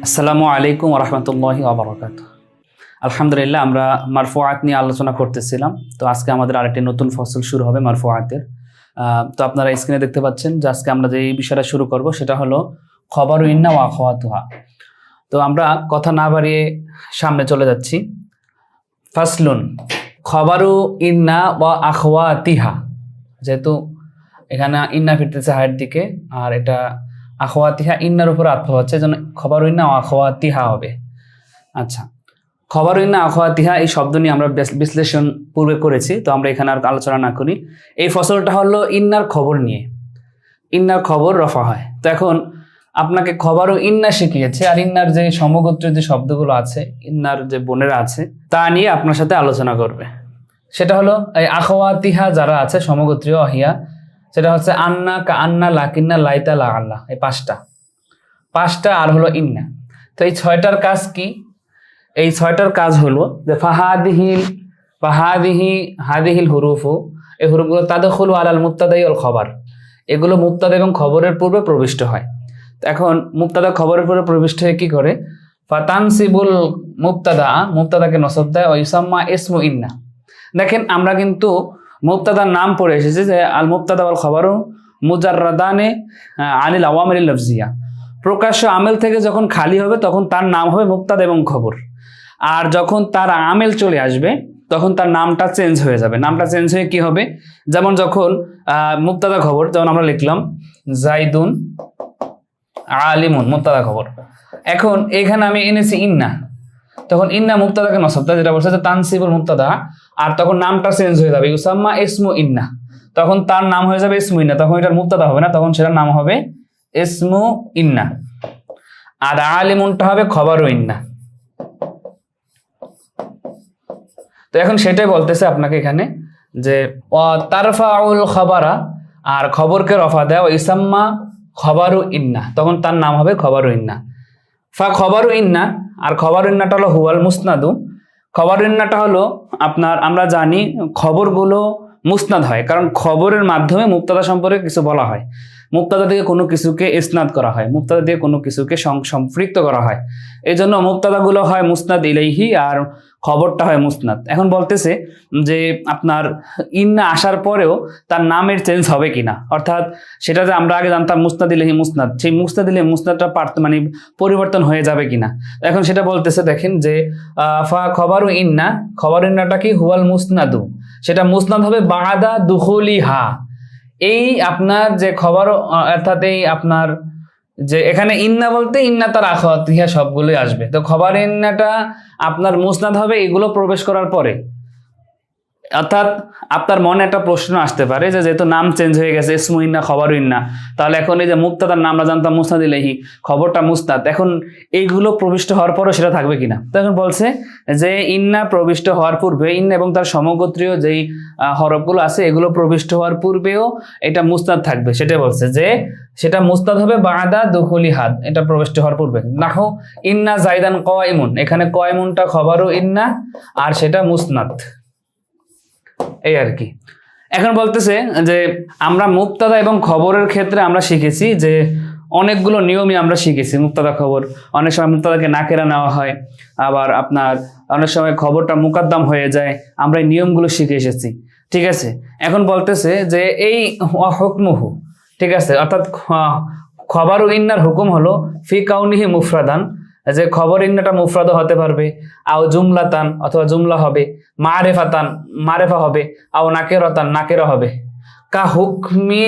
আসসালামু আলাইকুম রহমতুল্লাহি ওয়া আলহামদুলিল্লাহ, আমরা মারফুআত নিয়ে আলোচনা করতেছিলাম। তো আজকে আমাদের আরেকটি নতুন ফসল শুরু হবে মারফুআতের। তো আপনারা স্ক্রিনে দেখতে পাচ্ছেন যে আজকে আমরা যে বিষয়টা শুরু করব সেটা হলো খবরু ইন্না ওয়া আখওয়াতুহা। তো আমরা কথা না বাড়িয়ে সামনে চলে যাচ্ছি। ফাসলুন খবরু ইন্না ওয়া আখওয়াতিহা, যেহেতু এখানে ইন্না ফিরতেছে হায়ের দিকে আর এটা আখওয়াতিহা ইন্নার উপর আত্মা হচ্ছে, যেন খবর ইন্না আখওয়াতিহা হবে। আচ্ছা, খবর ইন্না আখওয়াতিহা এই শব্দ নিয়ে আমরা বিশ্লেষণ পূর্বে করেছি, তো আমরা এখানে আর আলোচনা না করি। এই ফসলটা হলো ইন্নার খবর নিয়ে, ইন্নার খবর রফা হয়। তো এখন আপনাকে খবরও ইন্না শিখিয়েছে, আর ইন্নার যে সমগোত্রের যে শব্দগুলো আছে, ইন্নার যে বোনেরা আছে তা নিয়ে আপনার সাথে আলোচনা করবে। সেটা হলো এই আখওয়াতিহা যারা আছে সমগোত্রীয় অহিয়া, সেটা হচ্ছে আন্না, কা আন্না, লাকিন্না, লাইতা, লা আল্লাহ, এই পাঁচটা আর হলো ইন্না। তো এই ছয়টার কাজ কি? এই ছয়টার কাজ হলো যে হাদিহিল হুরুফু, এই হুরুফগুলো তাদখুলু আলাল মুবতাদাই ওয়াল খবর, এগুলো মুবতাদা এবং খবরের পূর্বে প্রবিষ্ট হয়। এখন মুবতাদা খবরের পূর্বে প্রবিষ্ট হয়ে কি করে? ফাতানসিবুল মুবতাদাকে নসব দেয়, ও ইউসাম্মা ইসমু ইন্না। দেখেন, আমরা কিন্তু মুবতাদার নাম পড়ে এসেছে যে আল মুবতাদা ওয়াল খবরু মুজাররাদানে আনিল আওয়ামিল লফজিয়া, প্রকাশ্য আমেল থেকে যখন খালি হবে তখন তার নাম হবে মুবতাদা এবং খবর। আর যখন তার আমেল চলে আসবে তখন তার নামটা চেঞ্জ হয়ে যাবে। নামটা চেঞ্জ হয়ে কি হবে? যেমন যখন মুবতাদা খবর, যেমন আমরা লিখলাম জাইদুন আলিমুন, মুবতাদা খবর। এখন এখানে আমি এনেছি ইন্না, তখন ইন্না মুবতাদাকে নসব দেয়, যেটা বলছে যে তানসিবুল মুবতাদা, আর তখন নামটা চেঞ্জ হয়ে যাবে ইউসাম্মা ইসমু ইন্না, তখন তার নাম হয়ে যাবে ইসমু ইন্না, তখন এটার মুবতাদা হবে না, তখন সেটার নাম হবে ইসমু ইন্না। আর আলিমুনটা হবে খবরু ইন্না। তো এখন সেটাই বলতেছে আপনাকে এখানে যে তারফাউল খবরা, আর খবরকে রফা দেয় ও ইসাম্মা খবরু ইন্না, তখন তার নাম হবে খবরু ইন্না। খবরু ইন্না, আর খবরু ইন্নাটা হলো হুয়াল মুসনাদু। খবরু ইন্নাটা হলো আপনার, আমরা জানি খবরগুলো মুসনাদ হয়, কারণ খবরের মাধ্যমে মুবতাদা সম্পর্কে কিছু বলা হয়, মুবতাদা থেকে কোনো কিছুকে ইসনাদ করা হয়, মুবতাদা দিয়ে কোনো কিছুকে সম্পৃক্ত করা হয়। এই জন্য মুবতাদাগুলো হয় মুসনাদ ইলাইহি আর খবরটা হয় মুসনাদ। এখন বলতেছে যে আপনার ইন্না আসার পরেও তার নামের চেঞ্জ হবে কিনা, অর্থাৎ সেটা যে আমরা আগে জানতাম মুসনাদ ইলাইহি মুসনাদ, সেই মুসনাদ ইলাইহি মুসনাদটা মানে পরিবর্তন হয়ে যাবে কিনা, এখন সেটা বলতেছে। দেখেন যে খবরু ইন্না, খবর ইন্নাটা কি? হুয়াল মুসনাদু, সেটা মুসনাদ হবে বাদা দুখুলিহা। এই আপনার যে খবর, অর্থাৎ এই আপনার যে এখানে ইন্না বলতে ইন্না তার আখওয়াতিহা সবগুলোই আসবে। তো খবর ইন্নাটা আপনার মুসনাদ হবে এগুলো প্রবেশ করার পরে। অর্থাৎ আপনার মনে একটা প্রশ্ন আসতে পারে যে যেহেতু নাম চেঞ্জ হয়ে গেছে ইসমু ইন্না খবরু ইন্না, তাহলে এখন এই যে মুবতাদার নাম আমরা জানতাম মুসনাদ ইলাইহি, খবরটা মুসনাদ, এখন এইগুলো প্রবিষ্ট হওয়ার পরও সেটা থাকবে কিনা। তখন বলছে যে ইন্না প্রবিষ্ট হওয়ার পূর্বে, ইন্না এবং তার সমগোত্রীয় যেই হরফগুলো আছে এগুলো প্রবিষ্ট হওয়ার পূর্বেও এটা মুসনাদ থাকবে। সেটা বলছে যে সেটা মুসনাদ হবে বাদা দুখুলি হাদ, এটা প্রবিষ্ট হওয়ার পূর্বে। নাহু ইন্না জাইদান কায়িমুন, এখানে কায়িমুনটা খবরু ইন্না আর সেটা মুসনাদ, এই আর কি। এখন বলতেছে যে আমরা মুবতাদা এবং খবরের ক্ষেত্রে আমরা শিখেছি যে অনেকগুলো নিয়মই আমরা শিখেছি। মুবতাদা খবর, অনেক সময় মুবতাদাকে নাকেরা নেওয়া হয়, আবার আপনার অনেক সময় খবরটা মুকাদ্দাম হয়ে যায়, আমরা এই নিয়মগুলো শিখে এসেছি, ঠিক আছে। এখন বলতেছে যে এই হুকমুহু, ঠিক আছে, অর্থাৎ খবরু ইন্নার হুকুম হলো ফি কাউনিহি মুফরাদান, যে খবর ইন্নাটা মুফরাদও হতে পারবে, আও জুমলাতান অথবা জুমলা হবে, মারেফাতান মারেফা হবে, আও নাকেরাতান নাকেরা হবে, কাহুকমি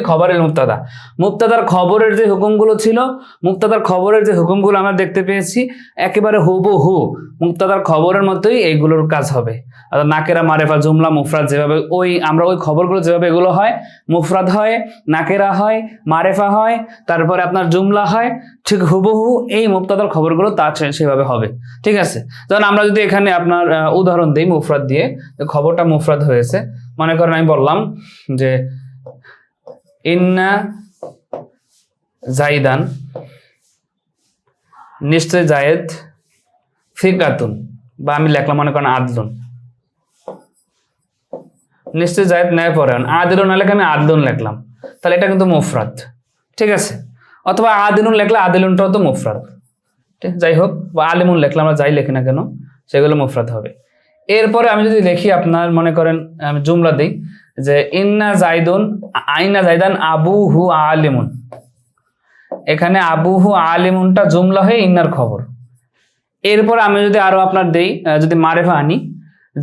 খবরের মুবতাদা, মুবতাদার খবরের যে হুকুমগুলো ছিল, মুবতাদার খবরের যে হুকুমগুলো আমরা দেখতে পেয়েছি একেবারে হুবহু মুবতাদার খবরের মতোই এইগুলোর কাজ হবে। অর্থাৎ নাকেরা, মারেফা, জুমলা, মুফরাদ, যেভাবে আমরা ওই খবরগুলো যেভাবে এগুলো হয়, মুফরাদ হয়, নাকেরা হয়, মারেফা হয়, তারপরে আপনার জুমলা হয়, ঠিক হুবহু এই মুবতাদার খবরগুলো তা সেভাবে হবে, ঠিক আছে। যেমন আমরা যদি এখানে আপনার উদাহরণ দিই মুফরাদ দিয়ে, খবরটা মুফরাদ হয়েছে, মনে করেন আমি বললাম যে ইন্না জাইদান, নিশ্চয় জায়েদ ফিকাতুন, বা আমি লিখলাম মনে করেন আদলুন, নিশ্চয় জায়েদ ন্যায় পরায়ণ, আদিলুন না লিখে আমি আদলুন লিখলাম, তাহলে এটা কিন্তু মুফরাদ, ঠিক আছে। অথবা আদিলুন লিখলে আদিলুনটাও তো মুফরাদ, ঠিক, যাই হোক, বা আলিমুন লিখলে আমরা যাই লিখি না কেন সেগুলো মুফরাদ হবে। এরপরে আমি যদি লিখি, আপনার মনে করেন আমি জুমলা দিই যে ইন্না জাইদান আবুহু আলিমুন, এখানে আবুহু আলিমুনটা জুমলা হয়ে ইন্নার খবর। এরপর আমি যদি আরো আপনার দেই, যদি মারেফা আনি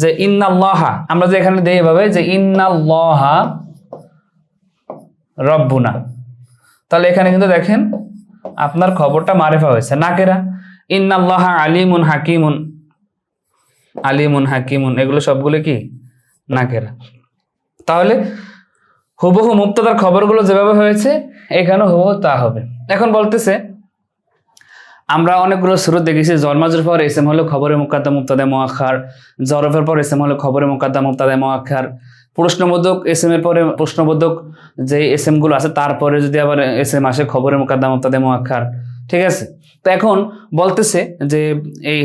যে ইন্নাল্লাহা, আমরা যে এখানে দেই এভাবে যে ইন্নাল্লাহা রব্বুনা, তাহলে এখানে কিন্তু দেখেন আপনার খবরটা মারেফা হয়েছে নাকেরা। ইন্নাল্লাহা আলিমুন হাকিমুন, আলিমুন হাকিমুন এগুলো সবগুলো কি নাকেরা। তাহলে হুবহু মুবতাদার খবরগুলো যেভাবে হয়েছে এখানে হুবহু তা হবে। এখন বলতেছে আমরা অনেকগুলো সুরত দেখেছি, জন্মাজের পর এসএম হলো খবরে মুকাদ্দাম মুবতাদা মুআখার, জরফের পর এসএম হলো খবরে মুকাদ্দাম মুবতাদা মুআখার, প্রশ্নবোধক এসএম এর পরে প্রশ্নবোধক যে এসএম গুলো আছে তারপরে যদি আবার এসএম আসে খবরে মুকাদ্দাম মুবতাদা মুআখার, ঠিক আছে। তো এখন বলতেছে যে এই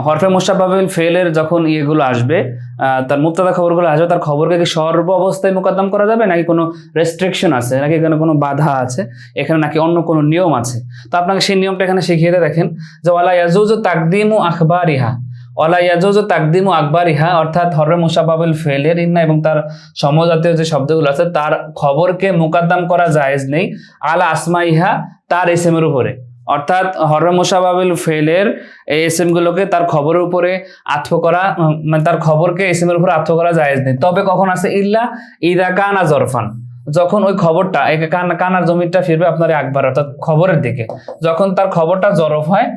হরফে মুশাব্বাবিল ফেলের যখন ইয়েগুলো আসবে, তার মুবতাদা খবরগুলো আসবে, তার খবরকে কি সর্ব অবস্থায় মুকদ্দম করা যাবে, নাকি কোনো রেস্ট্রিকশন আছে, নাকি এখানে কোনো বাধা আছে, এখানে নাকি অন্য কোনো নিয়ম আছে? তো আপনাকে সেই নিয়মটা এখানে শিখিয়ে দেয়। দেখেন যে ওয়ালা ইয়াজুজু তাকদিমু আখবারিহা, ওয়ালা ইয়াজুজু তাকদিমু আকবারিহা, অর্থাৎ হরফে মুশাব্বাবিল ফেলের ইন্না এবং তার সমজাতীয় যে শব্দগুলো আছে তার খবরকে মুকদ্দম করা জায়েজ নেই আলা আসমাইহা, তার ইসমের উপরে। অর্থাৎ হরফে মুশাব্বাবিল ফেলের এই এসএম গুলোকে তার খবরের উপরে আত্ম করা, মানে তার খবরকে এসএম এর উপরে আত্ম করা জায়েজ নেই। তবে কখন আছে ইল্লা ইদা কানা জরফান, যখন ওই খবরটা কানার জমিটা ফিরবে আপনার আকবার অর্থাৎ খবরের দিকে, যখন তার খবরটা জরফ হয়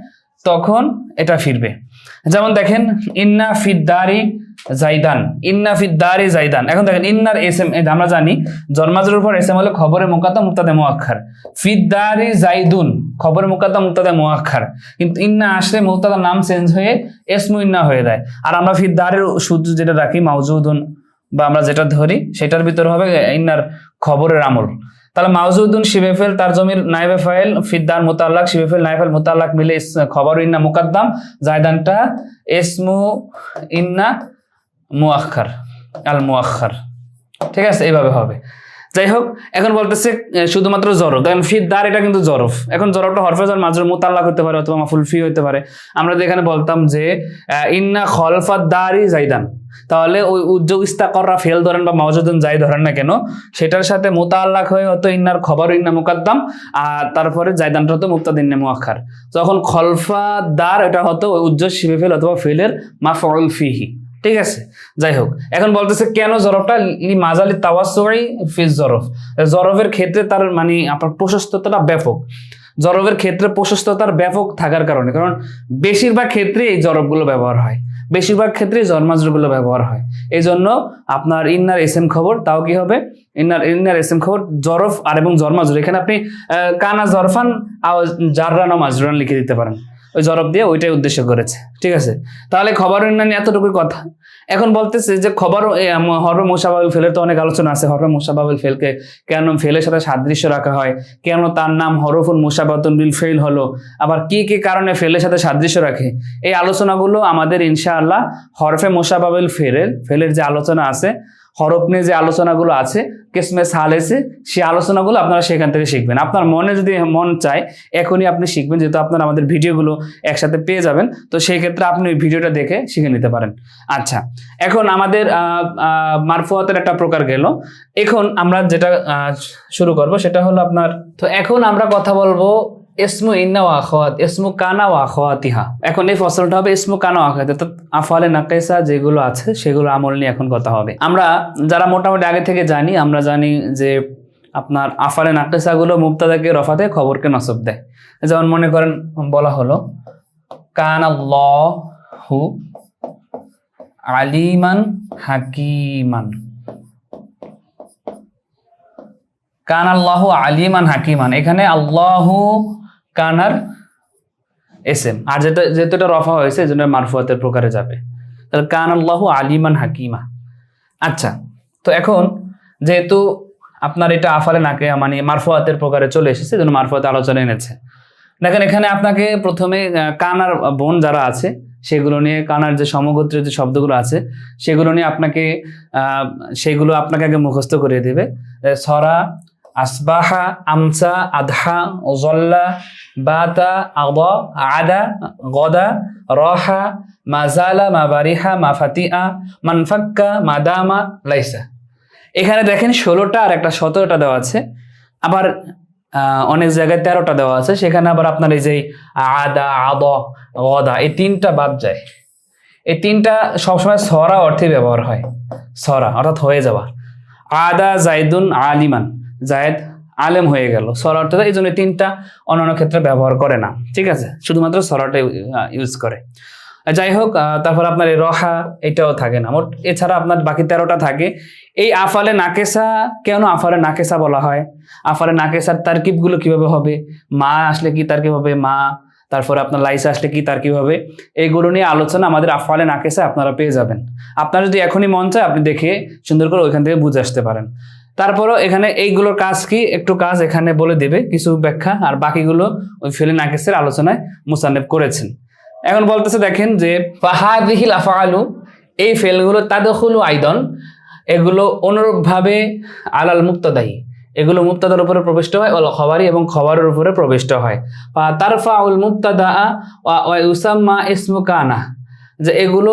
তখন এটা ফিরবে। যেমন দেখেন ইন্না ফিদ্দারি জাইদান, ইন্না ফিদ্দারি জাইদান। এখন দেখেন ইন্নার এসএম আমরা জানি জন্মাজের উপর এসএম হলো খবরে মুকাদ্দাম মুবতাদা মুআখার, ফিদ্দারি জাইদুন খবরে মুকাদ্দাম মুবতাদা মুআখার, কিন্তু ইন্না আসলে মুবতাদার নাম চেঞ্জ হয়ে ইসমু ইন্না হয়ে যায়। আর আমরা ফিদ্দারের সূত্র যেটা রাখি মাউজুদুন বা আমরা যেটা ধরি সেটার ভিতরে হবে ইন্নার খবরের আমল। তাহলে মাউজুদুন শিবে ফেল তার জমির নাইবে ফাইল, ফিদ্দার মুতাল্লাক শিবে ফেল নাইবে ফাইল মুতাল্লাক মিলে খবর ইন্না মুকাদ্দাম, জায়দানটা ইসমু ইন্না মুআখার আল মুআখার, ঠিক আছে, এইভাবে হবে। যাই হোক, এখন বলতেছে শুধুমাত্র জরফ, দেখেন ফিদ্দার এটা কিন্তু জরফ। এখন জরফটা হরফে jar মাজরুর মুতাল্লাক হতে পারে অথবা মাফুল ফি হতে পারে। আমরা যেখানে বলতাম যে ইন্না খলফাদ দারি জাইদান, তাহলে ওই উদ্যোগ ইস্তাকররা ফেল ধরেন বা মাউজুদুন যাই ধরেন না কেন সেটার সাথে মুতাল্লাক হয়ে হতো ইন্নার খবর ইন্না মুকাদ্দাম, আর তারপরে জায়দানটা হতো মুবতাদা ইন্না মুআখার। যখন খলফাদার এটা হতো ওই উদ্যোগ শিবে ফেল অথবা ফেলের মাফউল ফিহি, ঠিক আছে। যাই হোক, এখন বলতেছে কেন জরফটা লি মাজালি তাওয়াসসুই ফি জরফ, জরফের ক্ষেত্রে তার মানে আপনার প্রশস্ততাটা ব্যাপক, জরফের ক্ষেত্রে প্রশস্ততার ব্যাপক থাকার কারণে, কারণ বেশিরভাগ ক্ষেত্রে এই জরফগুলো ব্যবহার হয়, বেশিরভাগ ক্ষেত্রে জন্মাজরগুলো ব্যবহার হয়। এই জন্য আপনার ইন্নার এসএম খবর তাও কি হবে ইন্নার এসএম খবর জরফ আর এবং জন্মাজর, এখানে আপনি কানা জরফান জাররান ও মাজরুরান লিখে দিতে পারেন, ওই জরফ দিয়ে ওইটাই উদ্দেশ্য করেছে, ঠিক আছে। তাহলে খবর ইন্নানি এতটুকুই কথা। এখন বলতেছে যে খবর হরফে মুশাব্বাবিল ফেলের তো অনেক আলোচনা আছে, হরফে মুশাব্বাবিল ফেলকে কেন ফেলের সাথে সাদৃশ্য রাখা হয়, কেন তার নাম হরফুন মুশাব্বাতুন বিল ফেল হলো, আবার কি কি কারণে ফেলের সাথে সাদৃশ্য রাখে, এই আলোচনাগুলো আমাদের ইনশাআল্লাহ হরফে মুশাব্বাবিল ফেলের যে আলোচনা আছে, হরফ নিয়ে যে আলোচনাগুলো আছে কিসমে সালেসে, সেই আলোচনাগুলো আপনারা সেখান থেকে শিখবেন। আপনার মনে যদি মন চায় এখনই আপনি শিখবেন, যেহেতু আপনারা আমাদের ভিডিওগুলো একসাথে পেয়ে যাবেন, তো সেই ক্ষেত্রে আপনি ওই ভিডিওটা দেখে শিখে নিতে পারেন। আচ্ছা, এখন আমাদের মারফুয়াতের একটা প্রকার গেল। এখন আমরা যেটা শুরু করব সেটা হলো আপনার, তো এখন আমরা কথা বলবো ইসমু ইন্না ওয়া আখাওয়াত, ইসমু কানা ওয়া আখাওয়াতিহা। এখন এই ফসলটা হবে ইসমু কানা ওয়া আখাওয়াত, অর্থাৎ আফআলে নাকিসা যেগুলো আছে সেগুলো আমল নিয়ে এখন কথা হবে। আমরা যারা মোটামুটি আগে থেকে জানি, আমরা জানি যে আপনার আফআলে নাকিসা গুলো মুবতাদাকে রফাতে খবরকে নসব দেয়। যেমন মনে করেন বলা হলো কানাল্লাহু আলিমান হাকিমান, কানাল্লাহু আলিমান হাকিমান, এখানে আল্লাহু কানার এসএম, আর যেহেতু এটা রফা হয়েছে এই জন্য মারফুয়াতের প্রকারে যাবে, তাহলে কানাল্লাহু আলিমান হাকিমা। আচ্ছা, তো এখন যেহেতু আপনার এটা আফালে নাকে মানে মারফুয়াতের প্রকারে চলে এসেছে, এই জন্য মারফুয়াতে আলোচনা এনেছে। দেখেন এখানে আপনাকে প্রথমে কানার বোন যারা আছে সেগুলো নিয়ে, কানার যে সমগোত্রের যে শব্দগুলো আছে সেগুলো নিয়ে সেগুলো আপনাকে আগে মুখস্থ করিয়ে দিবে। সরা আসবাহা, আমসা, আদহা, জল্লা, বাতা, আদা, আদা, গদা, রহা, মাজালা, মাবারিহা, মাফাতিয়া, মানফাক্কা, মাদামা, লাইসা। এখানে দেখেন 16টা আর একটা 17টা দেওয়া আছে। আবার অনেক জায়গায় 13টা দেওয়া আছে। সেখানে আবার আপনার এই যে আদা, আদ, গদা, এই 3টা বাদ যায়। এই 3টা সবসময় সরা অর্থে ব্যবহার হয়। সরা অর্থাৎ হয়ে যাওয়া। আদা জাইদুন আলিমান, জায়েদ আলেম হয়ে গেল, সরা অর্থে। এই জন্য 3টা অন্যান্য ক্ষেত্রে ব্যবহার করে না, ঠিক আছে, শুধুমাত্র সরাটা ইউজ করে। যাই হোক, তারপর আপনার এই রহা এটাও থাকে না মোট। এছাড়া আপনার বাকি 13টা থাকে। এই আফালে নাকেসা, কেন আফালে নাকেসা বলা হয়? আফালে নাকেসার তারকিবগুলো কিভাবে হবে? মা আসলে কি তারকিব হবে? মা। তারপরে আপনার লাইসা আসলে কি তারকিব হবে? এইগুলো নিয়ে আলোচনা আমাদের আফালে নাকেসা আপনারা পেয়ে যাবেন। আপনার যদি এখনই মন চায় আপনি দেখে সুন্দর করে ওইখান থেকে বুঝে আসতে পারেন। তারপরও এখানে এইগুলোর কাজ কি, একটু কাজ এখানে বলে দেবে, কিছু ব্যাখ্যা, আর বাকিগুলো ওই ফেলে নাকেসের আলোচনায় মুসান্নেফ করেছেন। এখন বলতেছে দেখেন যে ফাহাদিহিল আফআলু, এই ফেলগুলো তাদখুলু আইদন, এগুলো অনুরূপভাবে আলাল মুক্তাদাহি, এগুলো মুক্তাদার উপরে প্রবিষ্ট হয়, ওয়াল খবরি, এবং খবরের উপরে প্রবিষ্ট হয়। তারফাউল মুক্তাদা ওয়া ইউসাম্মা ইসমু কানা, যে এগুলো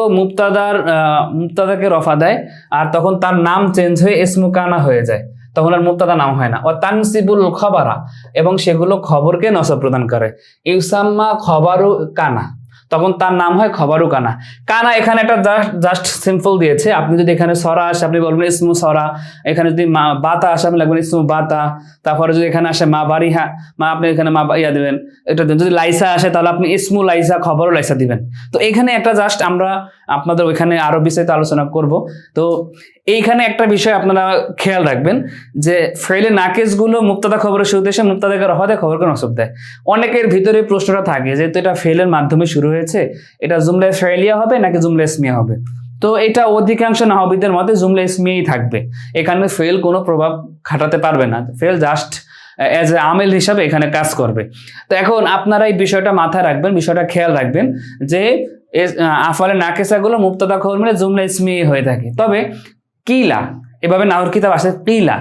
মুক্তাদাকে রফা দেয়, আর তখন তার নাম চেঞ্জ হয়ে ইসমু কানা হয়ে যায়, তখন আর মুক্তাদা নাম হয় না। ও তানসিবুল খবরা, এবং সেগুলো খবরকে নসব প্রদান করে। ইউসাম্মা খবরু কানা, তখন তার নাম হয় খবরু কানা। কানা এখানে একটা জাস্ট সিম্পল দিয়েছে। আপনি যদি এখানে সরা আসে আপনি বলবেন ইসমু সরা, এখানে যদি বাতা আসে আপনি লাগবেন ইসমু বাতা, তারপরে যদি এখানে আসে মা বারিহা, আপনি এখানে মা ইয়া দেবেন, এটা যদি লাইসা আসে তাহলে আপনি ইসমু লাইসা, খবরু লাইসা দিবেন। তো এখানে একটা জাস্ট আমরা আপনাদের ওইখানে আরো বিস্তারিত আলোচনা করব। তো এইখানে একটা বিষয় আপনারা খেয়াল রাখবেন যে ফেলে নাকেসগুলো মুক্তাদা খবরের শুরুতে এসে মুক্তাদাকে রফা দেয়, খবরকে নসব দেয়। অনেকের ভিতরে প্রশ্নটা থাকে যেহেতু এটা ফেলের মাধ্যমে শুরু হয়েছে, এটা জুমলা ফেলিয়া হবে নাকি জুমলা ইসমিয়া হবে? তো এটা অধিকাংশ নাহবিদের মতে জুমলা ইসমিয়াই থাকবে। এখানে ফেল কোনো প্রভাব খাটাতে পারবে না, ফেল জাস্ট এজ এ আমেল হিসাবে এখানে কাজ করবে। তো এখন আপনারা এই বিষয়টা মাথায় রাখবেন, বিষয়টা খেয়াল রাখবেন যে আফালে নাকেসাগুলো মুক্তাদা খবর মিলে জুমলা ইসমিয়াই হয়ে থাকে। তবে কিলা, এভাবে নাহর কিতাব আসে কিলা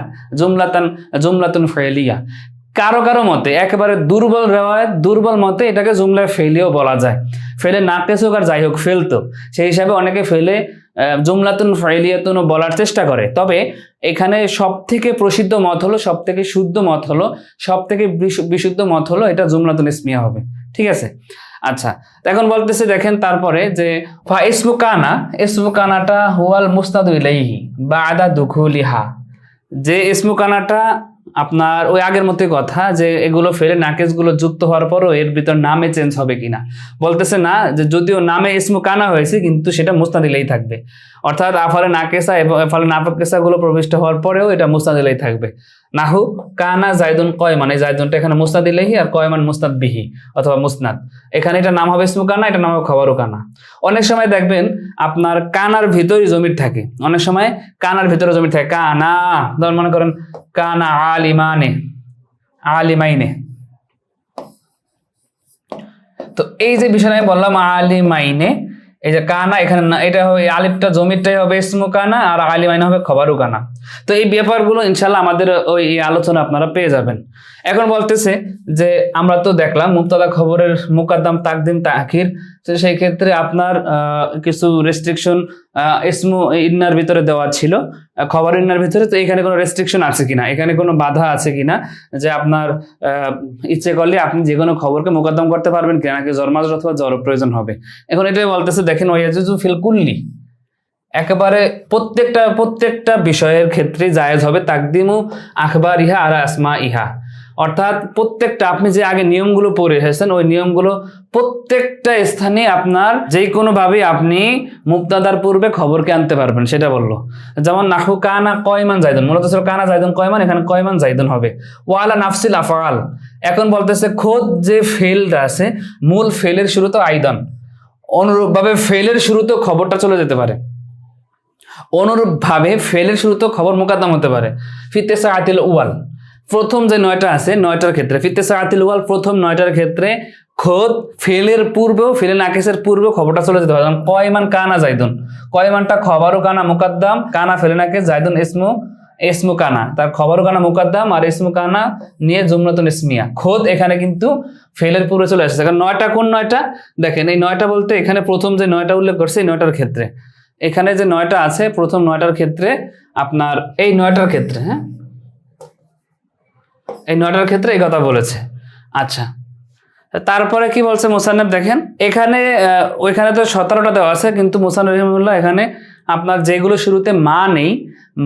জুমলাতুন ফেলিয়া। কারো কারো মতে, একেবারে দুর্বল রেওয়ায়াত, দুর্বল মতে এটাকে জুমলা ফেলিও বলা যায়। ফেলে নাকেস হোক আর যাই হোক, ফেলতো, সেই হিসাবে অনেকে ফেলে জুমলাতুন ফাইলিয়াতুনও বলার চেষ্টা করে। তবে এখানে সব থেকে প্রসিদ্ধ মত হলো, সব থেকে শুদ্ধ মত হলো, সব থেকে বিশুদ্ধ মত হলো এটা জুমলাতুন ইসমিয়া হবে। ঠিক আছে, আচ্ছা। এখন বলতেছে দেখেন তারপরে যে ইসমু কানা, ইসমু কানাটা হুয়াল মুস্তাদু ইলাইহি বাদা দুখুলিহা, যে ইসমু কানাটা আপনার ওই আগের মতোই কথা যে এগুলো ফেলে নাকেসগুলো যুক্ত হওয়ার পরও এর ভিতর নামে চেঞ্জ হবে কিনা। বলতেছে না, যে যদিও নামে ইসমু কানা হয়েছে কিন্তু সেটা মুস্তাদিলেই থাকবে, অর্থাৎ আফালে নাকেসা এবং আফালে নাফাকেসা গুলো প্রবিষ্ট হওয়ার পরেও এটা মুস্তাদিলেই থাকবে। নাহু কানা জাইদুন কয়মান, এই জাইদুনটা এখানে মুস্তাদিলেহি আর কয়মান মুস্তাদ বিহি অথবা মুসনাদ। এখানে এটা নাম হবে ইসমু কানা, এটা নাম হবে খবরু কানা। অনেক সময় দেখবেন আপনার কানার ভিতরে জমির থাকে, অনেক সময় কানার ভিতরে জমির থাকে। কানা, ধর মনে করেন কানা আলিমানে, আলিমাইনে। তো এই যে বিষয় আমি বললাম আলিমাইনে, এই যে কানা এখানে না, এটা হবে আলিফটা জমিরটাই হবে ইসমু কানা আর আলিমাইনে হবে খবরু কানা। তো এই ব্যাপারগুলো ইনশাল্লাহ আমাদের ওই আলোচনা আপনারা পেয়ে যাবেন। এখন বলতেছে যে আমরা তো দেখলাম মুবতাদা খবরের মুকাদ্দাম তাকদিম তাখির, তো সেই ক্ষেত্রে আপনার কিছু রেস্ট্রিকশন ইসমু ইন্নার ভিতরে দেওয়া ছিল, খবর ইন্নার ভিতরে। তো এখানে কোনো রেস্ট্রিকশন আছে কিনা, এখানে কোনো বাধা আছে কিনা, যে আপনার ইচ্ছে করলে আপনি যে কোনো খবরকে মুকাদ্দাম করতে পারবেন কিনা, নাকি জরমাজর অথবা জর প্রয়োজন হবে। এখন এটাই বলতেছে দেখেন ওয়াইয়াজুজু ফিল কুল্লি, একেবারে প্রত্যেকটা বিষয়ের ক্ষেত্রে জায়েজ হবে তাকদিমু আখবার ইহা আর আসমা ইহা, অর্থাৎ প্রত্যেকটা আপনি যে আগে নিয়মগুলো পড়ে এসেছেন ওই নিয়মগুলো প্রত্যেকটা স্থানে আপনার যে কোনো ভাবে আপনি মুবতাদার পূর্বে খবরকে আনতে পারবেন, সেটা বললো। যেমন নাহু কানা কয়মান জাইদুন, মূলত ছিল কানা জাইদুন কয়মান, এখানে কয়মান জাইদুন হবে। ওয়ালা নাফসিল আফআল, এখন বলতেছে খোদ যে ফেলটা আছে মূল ফেলের শুরুতে আইদান, অনুরূপভাবে ফেলের শুরুতেও খবরটা চলে যেতে পারে, অনুরূপভাবে ফেলের শুরুতেও খবর মুকাদ্দাম হতে পারে। ফিতেসা আতিল উয়াল, প্রথম যে 9টা আছে 9টার ক্ষেত্রে, ফিতেসা আতিল উয়াল প্রথম 9টার ক্ষেত্রে খোদ ফেলের পূর্বেও, ফেলে নাকিসের পূর্বেও খবরটা চলে যেতে পারে। কয়মান কানা জাইদুন, কয়মানটা খবরও কানা মুকাদ্দাম, কানা ফেলে নাকিস, জাইদুন ইসমু ইসমু কানা, তার খবর কানা মুকাদ্দাম আর ইসমু কানা নিয়ে জুমলাতুন ইসমিয়া। খোদ এখানে কিন্তু ফেলের পূর্বে চলে আসছে। কারণ 9টা কোন 9টা দেখেন, এই 9টা বলতে এখানে প্রথম যে 9টা উল্লেখ করছে এই 9টার ক্ষেত্রে, এখানে যে 9টা আছে প্রথম 9টার ক্ষেত্রে আপনার এই 9টার ক্ষেত্রে, হ্যাঁ এই 9টার ক্ষেত্রে এই কথা বলেছে। আচ্ছা, তারপরে কি বলছে মুসান্নেফ দেখেন, এখানে ওইখানে তো 17টা দেওয়া আছে, কিন্তু মুসান্নেফ রহিমাহুল্লাহ এখানে আপনার যেগুলো শুরুতে মা নেই,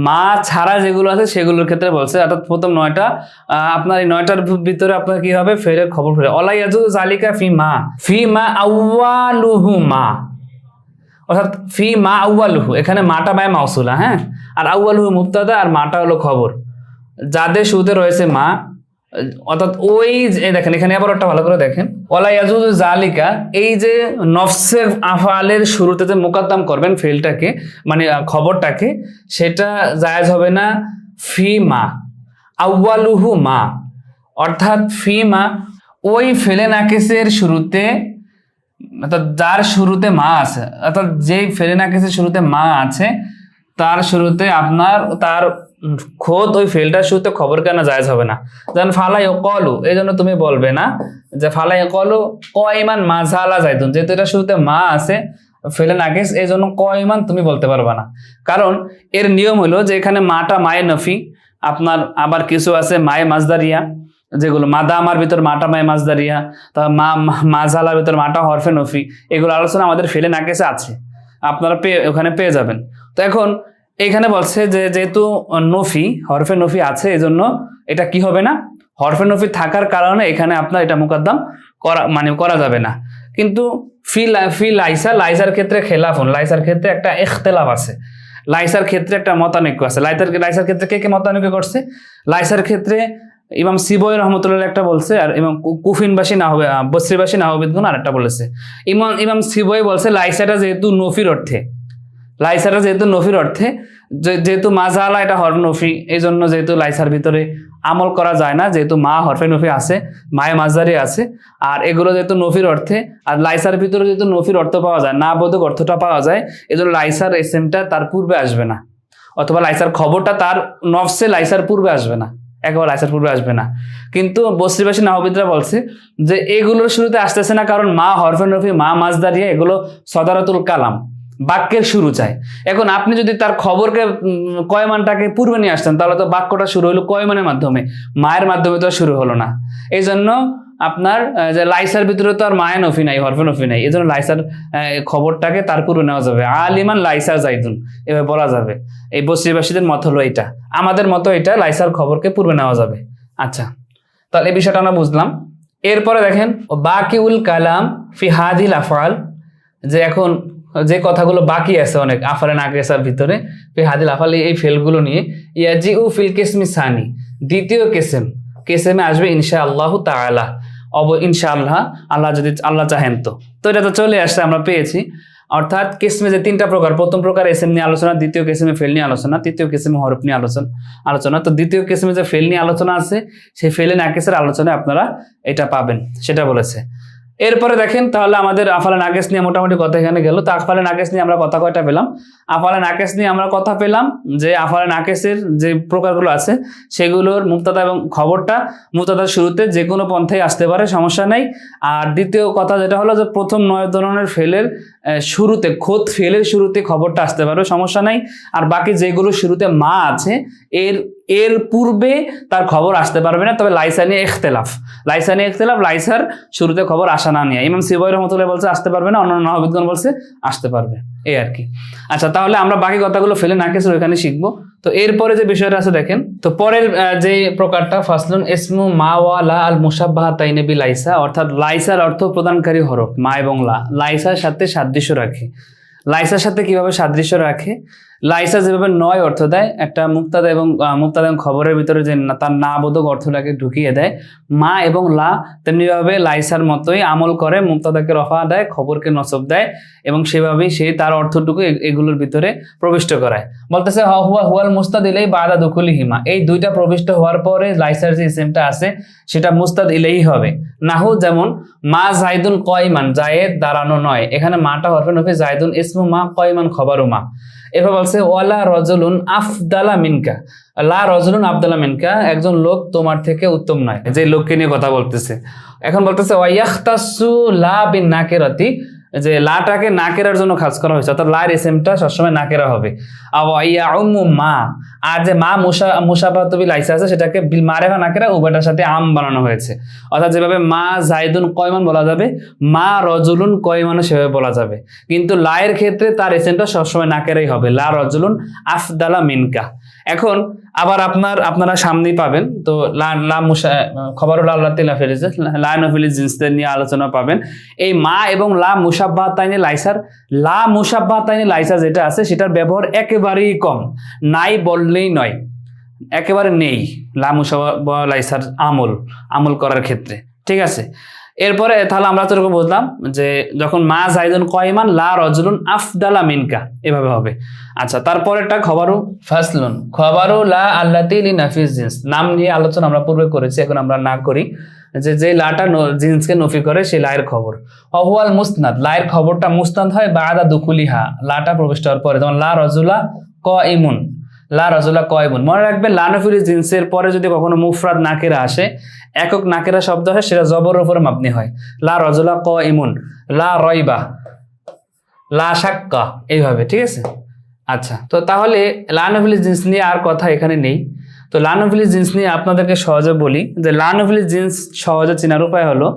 মা ছাড়া যেগুলো আছে সেগুলোর ক্ষেত্রে বলছে। অর্থাৎ প্রথম 9টা, আপনার এই 9টার ভিতরে আপনার কি হবে, ফেরের খবর ফেরে অলা ইয়াজুজু জালিকা ফি মা আউয়ালুহু মা, অর্থাৎ ফি মা আউয়ালুহু, এখানে মাটা বায় মাউসুলা, হ্যাঁ, আর আউয়ালুহু মুবতাদা আর মাটা হলো খবর, যাদের শুরুতে রয়েছে মা। অর্থাৎ ওই দেখেন এখানে আবার একটা ভালো করে দেখেন, ওয়ালা ইয়াজুজু জালিকা, এই যে নফসে আফআলের শুরুতে যে মুকাদ্দাম করবেন ফেলটাকে মানে খবরটাকে, সেটা জায়েজ হবে না ফি মা আউয়ালুহু মা, অর্থাৎ ফি মা ওই ফেলে নাকিসের শুরুতে, অর্থাৎ যার শুরুতে মা আছে, অর্থাৎ যেই ফেলে নাকিসের শুরুতে মা আছে তার শুরুতে আপনার তার খোদ ওই ফেলটার শুরুতে খবর কেনা জায়েজ হবে না। যেমন ফালাই কলু, এই জন্য তুমি বলবে না যে ফালাই কলু কয়মান মাঝালা যাইতুন, যেহেতু এটা শুরুতে মা আছে ফেলে নাকিস, এই জন্য কয়মান তুমি বলতে পারবে না। কারণ এর নিয়ম হলো যে এখানে মাটা মায়ে নফি, আপনার আবার কিছু আছে মায়ে মাজদারিয়া, যেগুলো মাদা আমার ভিতর মাটা মায়ে মাজদারিয়া, তা মাঝালার ভিতর মাটা হরফে নফি, এগুলো আলোচনা আমাদের ফেলে নাকিসে আছে, আপনারা ওখানে পেয়ে যাবেন। তো এখন এখানে বলছে যে যেহেতু নফি হরফে নফি আছে, এজন্য এটা কি হবে না, হরফে নফি থাকার কারণে এখানে আপনার এটা মুকাদ্দাম করা যাবে না। কিন্তু ফি লাইসার ক্ষেত্রে খেলাফুন, লাইসার ক্ষেত্রে একটা ইখতিলাফ আছে, লাইসার ক্ষেত্রে একটা মতানৈক্য আছে। লাইসার ক্ষেত্রে কে মতানৈক্য করছে? লাইসার ক্ষেত্রে ইমাম সিবই রহমতুল্লাহ একটা বলছে, আর ইমাম কুফিনবাসী না হবে বসরিবাসী নাহবিদগুন আর একটা বলেছে। ইমাম সিবই বলছে লাইসাটা যেহেতু নফির অর্থে, লাইসাটা যেহেতু নফির অর্থে, যেহেতু মাজালা এটা হরফ নফি, এই জন্য যেহেতু লাইসার ভিতরে আমল করা যায় না, যেহেতু মা হরফে নফি আছে, মায়ে মাজদারি আছে, আর এগুলো যেহেতু নফির অর্থে, আর লাইসার ভিতরে যেহেতু নফির অর্থ পাওয়া যায় না, বোধক অর্থটা পাওয়া যায়, এই জন্য লাইসার এসএমটা তার পূর্বে আসবে না, অথবা লাইসার খবরটা তার নফসে লাইসার পূর্বে আসবে না, একেবারে লাইসার পূর্বে আসবে না। কিন্তু বসরিবাসী নাহবিদরা বলছে যে এগুলোর শুরুতে আসতেছে না, কারণ মা হরফে নফি মা মাজদারিয়া এগুলো সদারাতুল কালাম, বাক্যের শুরু চায়। এখন আপনি যদি তার খবরকে কয়মানটাকে পূর্বে নিয়ে আসতেন, তাহলে তো বাক্যটা শুরু হলো কয়মানের মাধ্যমে, মায়ের মাধ্যমে তো শুরু হলো না। এই জন্য আপনার যে লাইসার ভিতরে তো আর মায়ে নফি নাই, হরফে নফি নাই, এই জন্য লাইসার খবরটাকে তার পূর্বে নেওয়া যাবে। আলিমান লাইসার জাইদুন এভাবে বলা যাবে। এই বসরিবাসীদের মত হলো এটা, আমাদের মতো এটা লাইসার খবরকে পূর্বে নেওয়া যাবে। আচ্ছা, তাহলে এই বিষয়টা আমরা বুঝলাম। এরপরে দেখেন বাকিউল কালাম ফি হাদিল আফআল, যে এখন যে কথাগুলো বাকি আছে অনেক আফালে নাকিসার ভিতরে, ফি হাদিল আফআল এই ফেলগুলো নিয়ে, ইয়াজিউ ফিল কিসমি সানি, দ্বিতীয় কেসেমে আসবে ইনশাআল্লাহ তাআলা, ইনশাআল্লাহ, আল্লাহ যদি আল্লাহ চাহেন তো এটা তো চলে আসছে, আমরা পেয়েছি। অর্থাৎ কিসমে যে 3টা প্রকার, প্রথম প্রকার এসএম নিয়ে আলোচনা, দ্বিতীয় কিসমে ফেল নিয়ে আলোচনা, তৃতীয় কিসমে হরফ নিয়ে আলোচনা। তো দ্বিতীয় কিসমে যে ফেল নিয়ে আলোচনা আছে, সেই ফেলে নাকিসের আলোচনায় আপনারা এটা পাবেন, সেটা বলেছে। এরপরে দেখেন তাহলে আমাদের আফালে নাকিস নিয়ে মোটামুটি কথা এখানে গেল। তো আফালে নাকিস নিয়ে আমরা কথা কয়টা পেলাম? আফালে নাকিস নিয়ে আমরা কথা পেলাম যে আফালে নাকিসের যে প্রকারগুলো আছে সেগুলোর মুবতাদা এবং খবরটা মুবতাদার শুরুতে যে কোনো পন্থায় আসতে পারে, সমস্যা নেই। আর দ্বিতীয় কথা যেটা হলো যে প্রথম 9 ধরনের ফেলের শুরুতে, খোদ ফেলের শুরুতে খবরটা আসতে পারবে, সমস্যা নাই। আর বাকি যেগুলো শুরুতে মা আছে এর পূর্বে তার খবর আসতে পারবে না, তবে লাইসা নিয়ে ইখতিলাফ, লাইসার শুরুতে খবর আসা না নিয়ে। ইমাম সিবই রহমতুল্লাহ বলছে আসতে পারবে না, অন্যান্য নাহবিদগণ বলছে আসতে পারবে, এই আর কি। আচ্ছা, তাহলে আমরা বাকি কথাগুলো ফেলে নাকিসের ওইখানে শিখবো। তো এরপরে যে বিষয়টা আছে দেখেন, তো পরের যে প্রকারটা ফাসলুন ইসমু মা ওয়া লা আল মুশাব্বাহাতাইন বি লাইসা, অর্থাৎ লাইসার অর্থ প্রদানকারী হরফ মা এবং লা, লাইসার সাথে সাদৃশ্য রাখে। লাইসার সাথে কিভাবে সাদৃশ্য রাখে? লাইসা যেভাবে 9 অর্থ দেয়, একটা মুক্তাদা এবং খবরের ভিতরে যে তার না বোধক অর্থটাকে ঢুকিয়ে দেয়, মা এবং লা তেমনিভাবে লাইসার মতোই আমল করে, মুক্তাদাকে রফা দেয়, খবরকে নসব দেয়, এবং সেভাবেই সে তার অর্থটুকু এগুলোর ভিতরে প্রবিষ্ট করায়। বলতেছে হুয়াল মুস্তাদ ইলাই বাদা দুকুলি হিমা, এই দুইটা প্রবিষ্ট হওয়ার পরে লাইসার যে ইসিমটা আছে সেটা মুস্তাদ ইলাই হবে। নাহু যেমন মা জাইদুন কয়মান, জায়েদ দাঁড়ানো নয়, এখানে মাটা হরফে নফি, জাইদুন ইসমু মা, কয়মান খবরু মা। এরপর বলছে ওয়ালা রজুলুন আফদালা মিনকা, লা রজুলুন আফদালা মিনকা, একজন লোক তোমার থেকে উত্তম নয়, যে লোককে নিয়ে কথা বলতেছে। এখন বলতেছে ওয়াইয়াখতাসু লা বিন নাকিরাতি, যে লাটাকে নাকেরার জন্য খাস করা হয়েছে, অর্থাৎ লার ইসিমটা সবসময় নাকেরা হবে। মা, আর যে মা মুসাবাহাতু বিল লাইসা আছে সেটাকে বিল মারেফা নাকেরা উভয়টার সাথে আম বানানো হয়েছে। অর্থাৎ যেভাবে মা জাইদুন কয়মান বলা যাবে, মা রজুলুন কয়মানও সেভাবে বলা যাবে, কিন্তু লায়ের ক্ষেত্রে তার ইসিমটা সবসময় নাকেরাই হবে, লা রজুলুন আফদালা মিনকা। এখন আবার আপনারা সামনেই পাবেন তো খবরুল আল্লাহ লাইনফিল জিন্স নিয়ে আলোচনা পাবেন। এই মা এবং লা মুসাব্বাহতাইনি লাইসার, লা মুসাব্বাহতাইনি লাইসা যেটা আছে সেটার ব্যবহার একেবারেই কম, নাই বললেই নয়, একেবারে নেই লা মুসাব্বাহ লাইসার আমল করার ক্ষেত্রে, ঠিক আছে। এরপরে তাহলে আমরা তো বুঝলাম যে যখন মা জাইদুন কয়মান লা রজুলুন আফদালা মিনকা এভাবে হবে। আচ্ছা, তারপরেরটা খবরু ফাসলুন, খবরু লা আল্লাতি লি নাফিস জিন্স, নাম নিয়ে আলোচনা আমরা পূর্বে করেছি, এখন আমরা না করি। যে লাটা জিন্সকে নফি করে সেই লায়ের খবর। অহুয়াল মুসনাদ, লায়ের খবরটা মুসনাদ হয় বাদা দুকুলিহা, লাটা প্রবেশ হওয়ার পরে, যেমন লা রজুলা কাইমুন, লা রজুলা কাইমুন। মনে রাখবেন লানফিল জিন্সের পরে যদি কখনো মুফরাদ নাকেরা আসে, একক নাকেরা শব্দ হয়, সেটা জবরের উপরে মাবনি হয়। লা রজুলা কাইমুন, লা রাইবা, লা শাক্কা, এইভাবে, ঠিক আছে। আচ্ছা, তো তাহলে লানফিল জিন্স নিয়ে আর কথা এখানে নেই। তো লানফিল জিন্স নিয়ে আপনাদেরকে সহজে বলি যে লানফিল জিন্স সহজে চেনার উপায় হলো,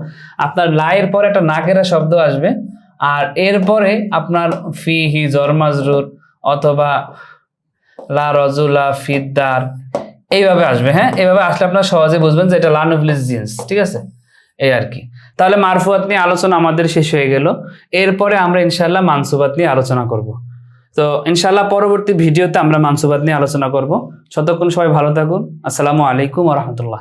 আপনার লায়ের পরে একটা নাকেরা শব্দ আসবে, আর এরপরে আপনার ফি হি জর মাজরুর অথবা লা রজুলা ফিদ্দার এইভাবে আসবে। হ্যাঁ, এইভাবে আসলে আপনার সহজে বুঝবেন যে এটা লানফিল জিন্স, ঠিক আছে, এই আর কি। তাহলে মারফুয়াত নিয়ে আলোচনা আমাদের শেষ হয়ে গেল। এরপরে আমরা ইনশাআল্লাহ মানসুবাত নিয়ে আলোচনা করব। তো ইনশাআল্লাহ পরবর্তী ভিডিওতে আমরা মানসুবাত নিয়ে আলোচনা করব। ততক্ষণ সবাই ভালো থাকুন। আসসালামু আলাইকুম ওয়া রাহমাতুল্লাহ।